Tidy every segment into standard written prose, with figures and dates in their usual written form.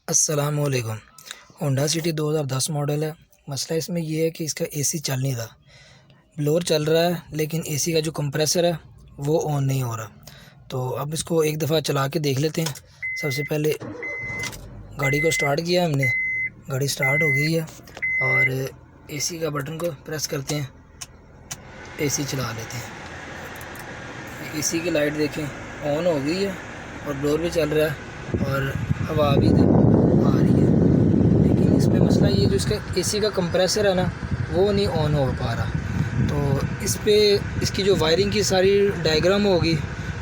अस्सलामुअलैकुम। Honda city 2010 model है। मसला इसमें ये है कि इसका एसी चल नहीं रहा। ब्लोअर चल रहा है लेकिन एसी का जो कंप्रेसर है वो ऑन नहीं हो रहा। तो अब इसको एक दफ़ा चला के देख लेते हैं। सबसे पहले गाड़ी को स्टार्ट किया हमने, गाड़ी स्टार्ट हो गई है और एसी का बटन को प्रेस करते हैं, एसी चला लेते हैं। एसी की लाइट देखें ऑन हो गई है और ब्लोअर भी चल रहा है और हवा भी आ रही है। लेकिन इसमें मसला ये जो इसका एसी का कंप्रेसर है ना वो नहीं ऑन हो पा रहा। तो इस पे इसकी जो वायरिंग की सारी डायग्राम होगी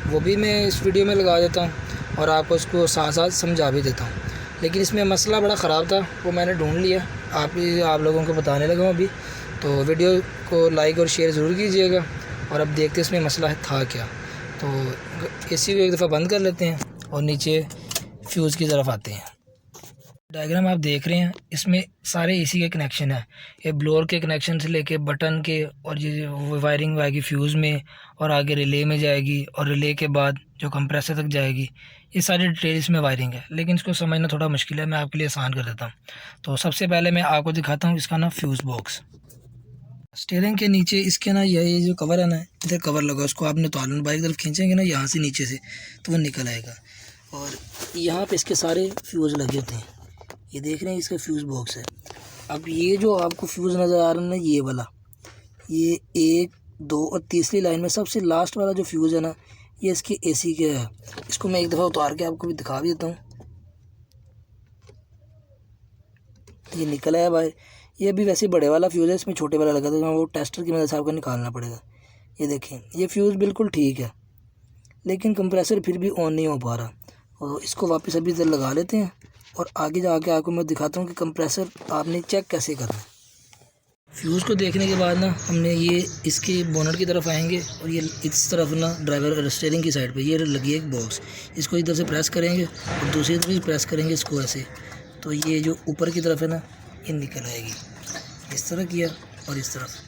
वो भी मैं इस वीडियो में लगा देता हूँ और आपको इसको साथ साथ समझा भी देता हूँ। लेकिन इसमें मसला बड़ा ख़राब था, वो मैंने ढूंढ लिया, आप लोगों को बताने लगा हूँ अभी। तो वीडियो को लाइक और शेयर ज़रूर कीजिएगा और अब देखते हैं इसमें मसला था क्या। तो एसी को एक दफ़ा बंद कर लेते हैं और नीचे फ्यूज़ की तरफ आते हैं। डायग्राम आप देख रहे हैं, इसमें सारे एसी के कनेक्शन है। ये ब्लोअर के कनेक्शन से लेके बटन के और ये वायरिंग आएगी फ्यूज़ में और आगे रिले में जाएगी और रिले के बाद जो कंप्रेसर तक जाएगी। ये सारी डिटेल इसमें वायरिंग है, लेकिन इसको समझना थोड़ा मुश्किल है, मैं आपके लिए आसान कर देता हूँ। तो सबसे पहले मैं आपको दिखाता हूँ इसका ना फ्यूज़ बॉक्स। स्टीयरिंग के नीचे इसके ना ये जो कवर है ना, इधर कवर लगा, उसको आपने उतारना, बाइक तरफ खींचेंगे ना यहाँ से नीचे से तो वो निकल आएगा। और यहाँ पे इसके सारे फ्यूज़ लगे होते हैं, ये देख रहे हैं, इसका फ्यूज़ बॉक्स है। अब ये जो आपको फ्यूज़ नज़र आ रहा है ना, ये वाला, ये 1, 2 और तीसरी लाइन में सबसे लास्ट वाला जो फ्यूज़ है ना, ये इसके एसी के है। इसको मैं एक दफ़ा उतार के आपको भी दिखा भी देता हूँ। ये निकला है भाई, ये भी वैसे बड़े वाला फ्यूज़ है, इसमें छोटे वाला लगा था, वो टेस्टर की मदद से आपको निकालना पड़ेगा। ये देखें, ये फ्यूज़ बिल्कुल ठीक है लेकिन कंप्रेसर फिर भी ऑन नहीं हो पा रहा। और इसको वापस अभी इधर लगा लेते हैं और आगे जाके आपको मैं दिखाता हूँ कि कंप्रेसर आपने चेक कैसे करना है। फ्यूज़ को देखने के बाद ना हमने ये इसके बोनट की तरफ आएंगे और ये इस तरफ ना ड्राइवर स्टीयरिंग की साइड पे ये लगी है एक बॉक्स, इसको इधर से प्रेस करेंगे और दूसरी तरफ भी प्रेस करेंगे इसको ऐसे, तो ये जो ऊपर की तरफ है ना ये निकल आएगी। इस तरह किया और इस तरफ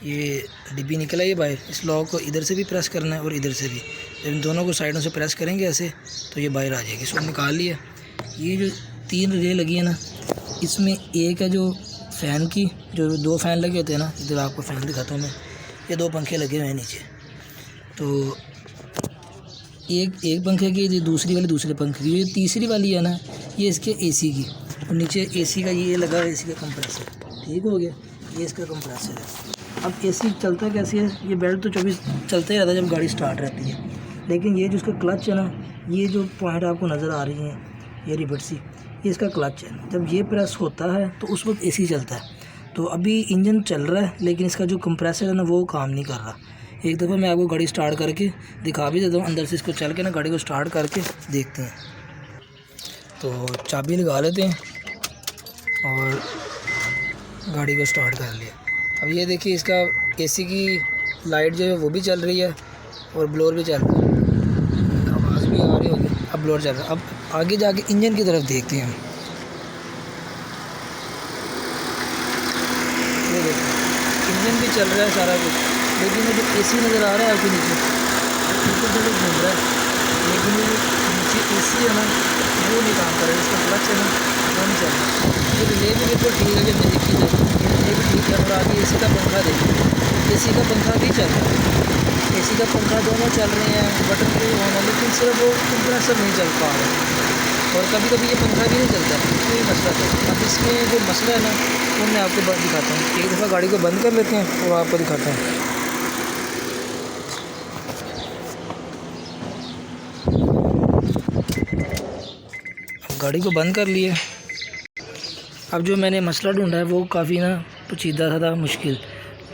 ये डिब्बी निकल आई है बाहर। इस लॉक को इधर से भी प्रेस करना है और इधर से भी, जब इन दोनों को साइडों से प्रेस करेंगे ऐसे तो ये बाहर आ जाएगी। इसको निकाल लिया। ये जो 3 रिले लगी है ना, इसमें एक है जो फ़ैन की, जो 2 फ़ैन लगे होते हैं ना, इधर आपको फ़ैन दिखाता हूँ मैं, ये 2 पंखे लगे हुए हैं नीचे। तो एक पंखे की, दूसरी वाली दूसरे पंखे की, ये तीसरी वाली है ना ये इसके एसी की, और नीचे एसी का ये लगा है, एसी का कंप्रेसर। ठीक हो गया, ये इसका कंप्रेसर है। अब एसी चलता कैसे है, ये बेल्ट तो 24 चलता ही रहता है जब गाड़ी स्टार्ट रहती है, लेकिन ये जो इसका क्लच है ना, ये जो पॉइंट आपको नज़र आ रही है ये रिबट सी, ये इसका क्लच है। जब ये प्रेस होता है तो उस वक्त एसी चलता है। तो अभी इंजन चल रहा है लेकिन इसका जो कंप्रेसर है ना वो काम नहीं कर रहा। एक दफ़ा मैं आपको गाड़ी स्टार्ट करके दिखा भी देता हूँ, अंदर से इसको चल के ना गाड़ी को स्टार्ट करके देखते हैं। तो चाबी लगा लेते हैं और गाड़ी को स्टार्ट कर लिया। अब ये देखिए, इसका एसी की लाइट जो है वो भी चल रही है और ब्लोअर भी चल रहा है, आवाज़ भी आ रही होगी। अब ब्लोअर चल रहा है। अब आगे जाके इंजन की तरफ देखते हैं। ये देखिए, इंजन भी चल रहा है सारा कुछ, लेकिन ये जो एसी नज़र आ रहा है आपके नीचे बिल्कुल जगह घूम रहा है, लेकिन ये नीचे एसी है ना वो नहीं काम कर रहा है, इसका क्लच है ना वो नहीं चल रहा। ये रिले भी बिल्कुल ठीक है, जब देखी जाए ये भी ठीक है। और आगे एसी का पंखा देखिए, एसी का पंखा भी चल रहा है, एसी का पंखा दोनों चल रहे हैं, बटन भी ऑन है, लेकिन सिर्फ वो कंप्रेसर नहीं चल पा रहा है। और कभी कभी ये पंखा भी नहीं चलता, कोई मसला था। अब इसमें जो मसला है ना वो मैं आपको दिखाता हूँ। एक दफ़ा गाड़ी को बंद कर लेते हैं और आपको दिखाता हूँ। गाड़ी को बंद कर लिए। अब जो मैंने मसला ढूंढा है वो काफ़ी ना पेचीदा था, मुश्किल,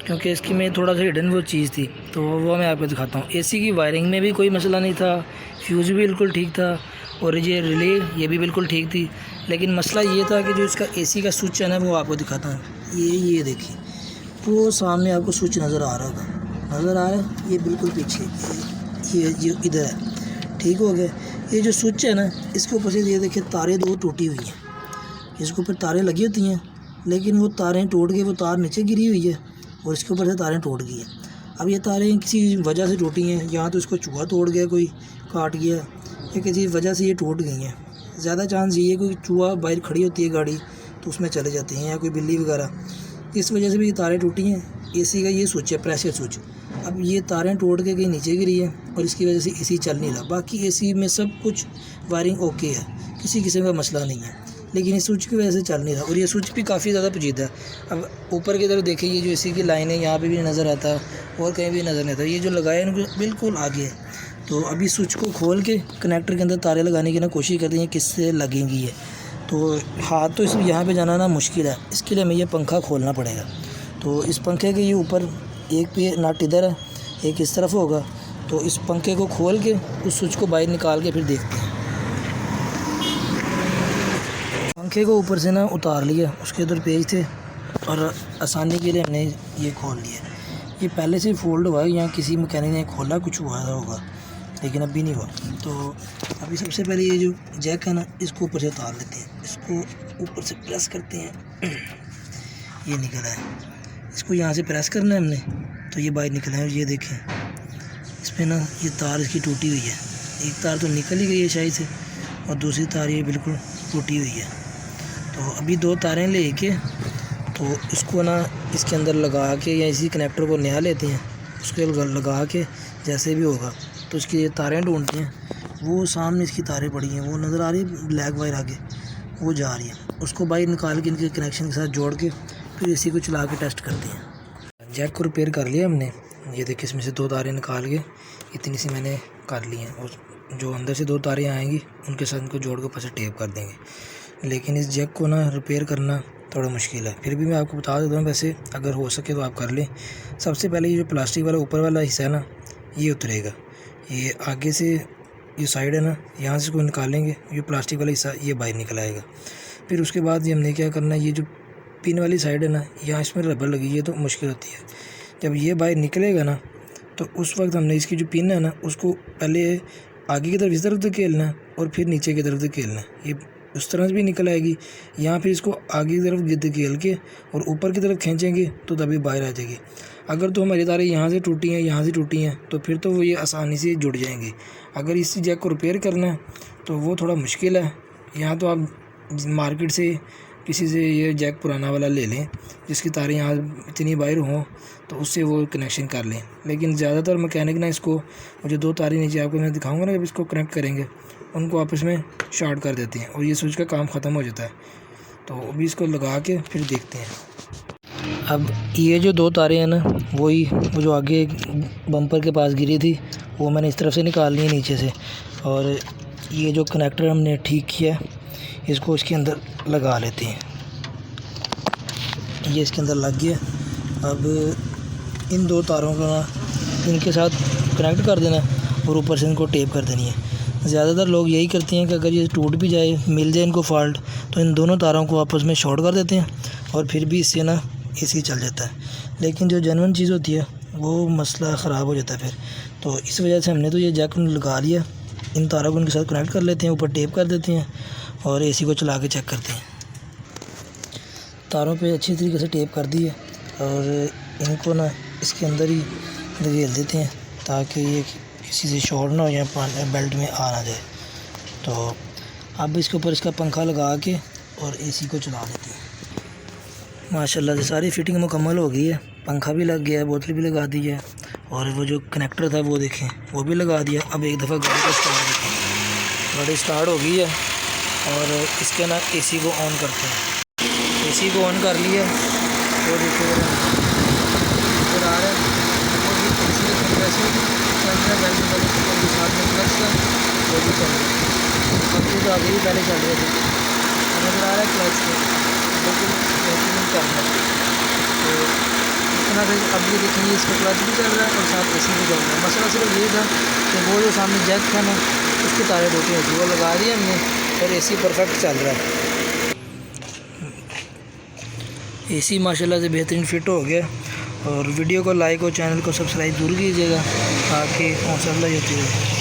क्योंकि इसकी में थोड़ा सा हिडन वो चीज़ थी, तो वो मैं आपको दिखाता हूँ। एसी की वायरिंग में भी कोई मसला नहीं था, फ्यूज़ भी बिल्कुल ठीक था और ये रिले ये भी बिल्कुल ठीक थी। लेकिन मसला ये था कि जो इसका एसी का स्विच है ना वो आपको दिखाता हूँ। ये देखिए, वो सामने आपको स्विच नज़र आ रहा होगा, नज़र आ रहा है, ये बिल्कुल पीछे, ये इधर है। ठीक हो गया। ये जो स्विच है ना, इसके ऊपर से ये देखिए तारें 2 टूटी हुई हैं, इसके ऊपर तारें लगी होती हैं, लेकिन वो तारें टूट गई, वो तार नीचे गिरी हुई है और इसके ऊपर से तारें टूट गई हैं। अब ये तारें किसी वजह से टूटी हैं, या तो इसको चूहा तोड़ गया, कोई काट गया, या किसी वजह से ये टूट गई हैं। ज़्यादा चांस ये है कोई चूहा बाहर खड़ी होती है गाड़ी तो उसमें चले जाते हैं, या कोई बिल्ली वगैरह। इस वजह से भी ये तारें टूटी हैं। एसी का ये स्विच है, प्रेशर स्विच, अब ये तारें टूट के कहीं नीचे गिरी है और इसकी वजह से एसी चल नहीं रहा। बाकी एसी में सब कुछ वायरिंग ओके है, किसी किस्म का मसला नहीं है, लेकिन इस स्विच की वजह से चल नहीं रहा। और ये स्विच भी काफ़ी ज़्यादा पेचीदा है। अब ऊपर की तरफ देखिए, ये जो एसी की लाइन है यहाँ पे भी नज़र आता है और कहीं भी नज़र नहीं आता। ये जो लगाया है इनको बिल्कुल आगे है। तो अभी स्विच को खोल के कनेक्टर के अंदर तारें लगाने की ना कोशिश करते हैं किससे लगेंगी ये। तो हाथ तो इस यहाँ पे जाना ना मुश्किल है, इसके लिए हमें ये पंखा खोलना पड़ेगा। तो इस पंखे के ये ऊपर एक पे नट इधर है, एक इस तरफ होगा। तो इस पंखे को खोल के उस स्विच को बाहर निकाल के फिर देखते हैं। पंखे को ऊपर से ना उतार लिया, उसके उधर पेज थे और आसानी के लिए हमने ये खोल लिया। ये पहले से फोल्ड हुआ है, यहाँ किसी मैकेनिक ने खोला, कुछ हुआ होगा लेकिन अभी नहीं हुआ। तो अभी सबसे पहले ये जो जैक है ना, इसको ऊपर से उतार लेते हैं। इसको ऊपर से प्रेस करते हैं, ये निकला है। इसको यहाँ से प्रेस करना है हमने, तो ये बाहर निकला है। और ये देखें, इस पर ना ये तार इसकी टूटी हुई है। एक तार तो निकल ही गई है शायद से, और दूसरी तार ये बिल्कुल टूटी हुई है। तो अभी दो तारें लेके तो इसको ना इसके अंदर लगा के, या इसी कनेक्टर को नया लेते हैं, उसके लगा के जैसे भी होगा। तो इसकी ये तारें ढूंढते हैं, वो सामने इसकी तारें पड़ी हैं, वो नज़र आ रही है ब्लैक वायर आगे, वो जा रही है। उसको बाहर निकाल के इनके कनेक्शन के साथ जोड़ के फिर इसी को चला के टेस्ट करते हैं। जैक को रिपेयर कर लिया हमने। ये देखिए, इसमें से दो तारें निकाल के इतनी सी मैंने कर ली हैं, और जो अंदर से दो तारें आएंगी उनके साथ इनको जोड़ के ऊपर से टेप कर देंगे। लेकिन इस जैक को ना रिपेयर करना थोड़ा मुश्किल है, फिर भी मैं आपको बता देता हूँ। वैसे अगर हो सके तो आप कर लें। सबसे पहले ये जो प्लास्टिक वाला ऊपर वाला हिस्सा है ना, ये उतरेगा। ये आगे से ये साइड है ना, यहाँ से इसको निकालेंगे, ये प्लास्टिक वाला हिस्सा ये बाहर निकल आएगा। फिर उसके बाद ये हमने क्या करना है, ये जो पिन वाली साइड है ना, यहाँ इसमें रबर लगी है तो मुश्किल होती है। जब ये बाहर निकलेगा ना, तो उस वक्त हमने इसकी जो पिन है ना, उसको पहले आगे की तरफ इस तरफ धकेलना है और फिर नीचे की तरफ धकेलना है। ये उस तरह से भी निकल आएगी। यहाँ फिर इसको आगे की तरफ धकेल के और ऊपर की तरफ खींचेंगे तो तभी बाहर आ जाएगी। अगर तो हमारी तारें यहाँ से टूटी हैं, यहाँ से टूटी हैं, तो फिर तो वो ये आसानी से जुड़ जाएंगी। अगर इस जैक को रिपेयर करना है तो वो थोड़ा मुश्किल है। यहाँ तो आप मार्केट से किसी से ये जैक पुराना वाला ले लें, जिसकी तारें यहाँ इतनी बाहर हों, तो उससे वो कनेक्शन कर लें। लेकिन ज़्यादातर मैकेनिक ना इसको, जो दो तारें नीचे आपको मैं दिखाऊंगा ना, जब इसको कनेक्ट करेंगे उनको आपस में शॉर्ट कर देते हैं और ये स्विच का काम ख़त्म हो जाता है। तो अभी इसको लगा के फिर देखते हैं। अब ये जो दो तारें हैं ना, वो जो आगे बम्पर के पास गिरी थी, वो मैंने इस तरफ से निकाल ली है नीचे से। और ये जो कनेक्टर हमने ठीक किया, इसको इसके अंदर लगा लेते हैं। ये इसके अंदर लग गया। अब इन दो तारों को ना इनके साथ कनेक्ट कर देना और ऊपर से इनको टेप कर देनी है। ज़्यादातर लोग यही करते हैं कि अगर ये टूट भी जाए, मिल जाए इनको फॉल्ट, तो इन दोनों तारों को आपस में शॉर्ट कर देते हैं और फिर भी इससे ना एसी चल जाता है। लेकिन जो जेन्युइन चीज़ होती है वो मसला ख़राब हो जाता है फिर। तो इस वजह से हमने तो ये जैक लगा लिया, इन तारों को इनके साथ कनेक्ट कर लेते हैं, ऊपर टेप कर देते हैं और एसी को चला के चेक करते हैं। तारों पे अच्छी तरीके से टेप कर दी है और इनको ना इसके अंदर ही धकेल देते हैं ताकि ये किसी से शॉर्ट ना हो या बेल्ट में आ ना जाए। तो अब इसके ऊपर इसका पंखा लगा के और एसी को चला देते हैं। माशाल्लाह से सारी फिटिंग मुकम्मल हो गई है। पंखा भी लग गया है, बोतल भी लगा दी है और वो जो कनेक्टर था वो देखें वो भी लगा दिया। अब एक दफ़ा गाड़ी को स्टार्ट करते हैं। गाड़ी स्टार्ट हो गई है और इसके ना एसी को ऑन करते हैं। एसी को ऑन कर लिया, वो देखिए इधर आ रहा है, वो भी एसी का कंप्रेसर चल रहा है, बेल्ट वाले के साथ में क्लच का वो भी चल रहा है। सब कुछ आगे ही पहले चल रहे थे, नज़र आ रहा है क्लच को बिल्कुल बेहतरीन करना। तो इतना फिर अब ये देखेंगे, इसका क्लच भी चल रहा है और साथ एसी भी चल रहा है। मसला सिर्फ ये था कि वो जो सामने जैक था ना, उसकी तारें टूटी हुई थी, वो लगा दी हमने और एसी परफेक्ट चल रहा है। एसी माशाल्लाह से बेहतरीन फिट हो गया। और वीडियो को लाइक और चैनल को सब्सक्राइब ज़रूर कीजिएगा ताकि हौसला होती है।